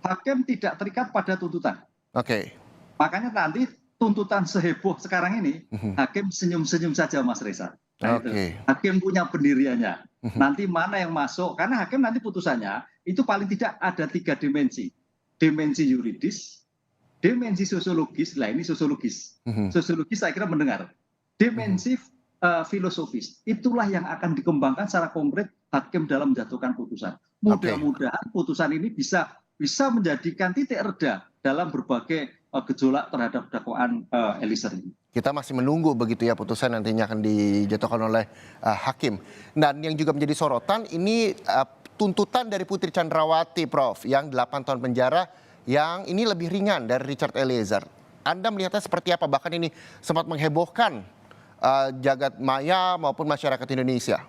hakim tidak terikat pada tuntutan. Oke. Makanya nanti tuntutan seheboh sekarang ini, Mhm. hakim senyum-senyum saja Mas Reza. Nah itu, Oke. hakim punya pendiriannya. Mhm. Nanti mana yang masuk, karena hakim nanti putusannya itu paling tidak ada 3 dimensi. Dimensi yuridis, dimensi sosiologis, lah ini sosiologis. Mhm. Sosiologis saya kira mendengar. Mhm. Dimensi filosofis, itulah yang akan dikembangkan secara konkret hakim dalam menjatuhkan putusan. Oke. Mudah-mudahan putusan ini bisa menjadikan titik reda dalam berbagai gejolak terhadap dakwaan Eliezer ini. Kita masih menunggu begitu ya putusan nantinya akan dijatuhkan oleh hakim. Dan yang juga menjadi sorotan ini tuntutan dari Putri Chandrawati, Prof, yang 8 tahun penjara, yang ini lebih ringan dari Richard Eliezer. Anda melihatnya seperti apa? Bahkan ini sempat menghebohkan jagat maya maupun masyarakat Indonesia.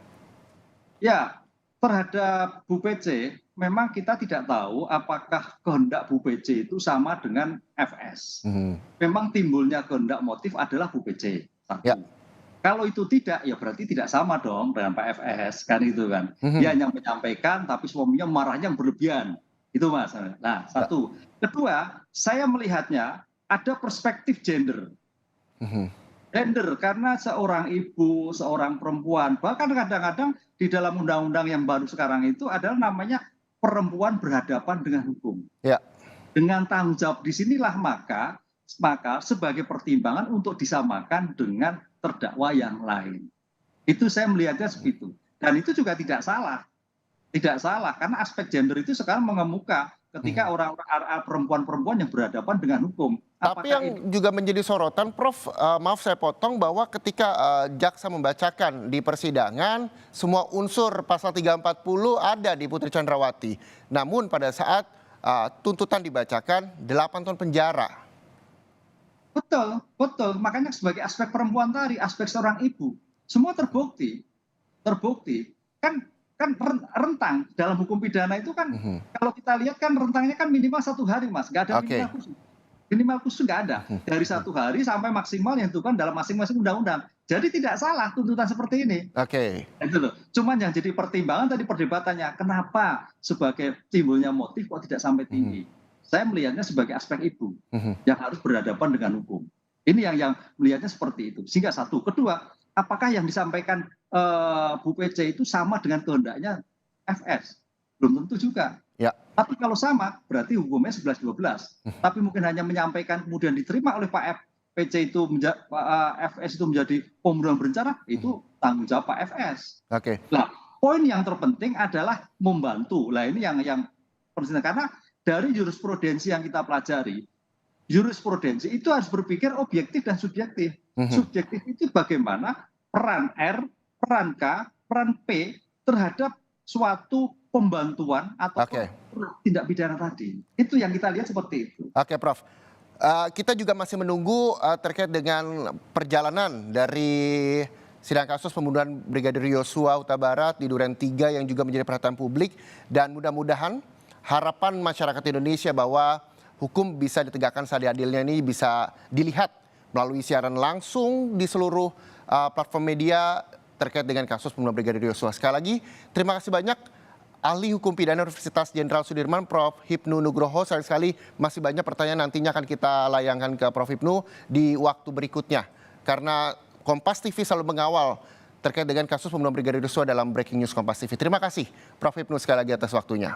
Ya, terhadap Bu PC, memang kita tidak tahu apakah kehendak Bu PC itu sama dengan FS. Mhm. Memang timbulnya kehendak motif adalah Bu PC. Ya. Satu. Kalau itu tidak, ya berarti tidak sama dong dengan Pak FS, kan itu kan. Dia Mhm. hanya menyampaikan, tapi suaminya marahnya berlebihan. Itu Mas. Nah, Ya. satu. Kedua, saya melihatnya ada perspektif gender. Mhm. Gender, karena seorang ibu, seorang perempuan, bahkan kadang-kadang di dalam undang-undang yang baru sekarang itu adalah namanya perempuan berhadapan dengan hukum. Ya. Dengan tanggung jawab disinilah maka sebagai pertimbangan untuk disamakan dengan terdakwa yang lain. Itu saya melihatnya seperti itu. Dan itu juga tidak salah. Tidak salah, karena aspek gender itu sekarang mengemuka ketika Mhm. orang perempuan-perempuan yang berhadapan dengan hukum. Tapi Apakah itu yang juga menjadi sorotan, Prof, maaf saya potong, bahwa ketika jaksa membacakan di persidangan, semua unsur pasal 340 ada di Putri Chandrawati. Namun pada saat tuntutan dibacakan, 8 tahun penjara. betul, betul. Makanya sebagai aspek perempuan tadi, aspek seorang ibu, semua terbukti, terbukti. Kan kan rentang dalam hukum pidana itu kan Mhm. kalau kita lihat kan rentangnya kan minimal 1 hari Mas, nggak ada minimal Oke. khusus. Minimal khusus nggak ada. Mhm. Dari Mhm. 1 hari sampai maksimal yang ditentukan dalam masing-masing undang-undang. Jadi tidak salah tuntutan seperti ini. Oke. Itu loh. Cuman yang jadi pertimbangan tadi perdebatannya, kenapa sebagai timbulnya motif kok tidak sampai Mhm. tinggi? Saya melihatnya sebagai aspek ibu Mhm. yang harus berhadapan dengan hukum. Ini yang melihatnya seperti itu. Sehingga satu. Kedua, apakah yang disampaikan Bu PC itu sama dengan kehendaknya FS? Belum tentu juga. Ya. Tapi kalau sama, berarti hukumnya 11-12. Tapi mungkin hanya menyampaikan kemudian diterima oleh Pak PC itu, FS itu menjadi pembunuhan berencana, Mhm. itu tanggung jawab Pak FS. Oke. Nah, poin yang terpenting adalah membantu. Lah ini yang penting, karena dari jurisprudensi yang kita pelajari, jurisprudensi itu harus berpikir objektif dan subjektif. Mhm. Subjektif itu bagaimana peran R, peran K, peran P terhadap suatu pembantuan atau Oke. tindak pidana tadi. Itu yang kita lihat seperti itu. Oke, Prof. Kita juga masih menunggu terkait dengan perjalanan dari sidang kasus pembunuhan Brigadir Yosua Huta Barat di Duren 3 yang juga menjadi perhatian publik, dan mudah-mudahan harapan masyarakat Indonesia bahwa hukum bisa ditegakkan seadil-adilnya ini bisa dilihat melalui siaran langsung di seluruh platform media terkait dengan kasus pembunuhan Brigadir Yosua. Sekali lagi, terima kasih banyak Ahli Hukum Pidana Universitas Jenderal Sudirman, Prof. Hipnu Nugroho. Sayang sekali masih banyak pertanyaan nantinya akan kita layangkan ke Prof. Hipnu di waktu berikutnya. Karena Kompas TV selalu mengawal terkait dengan kasus pembunuhan Brigadir Yosua dalam Breaking News Kompas TV. Terima kasih Prof. Hipnu sekali lagi atas waktunya.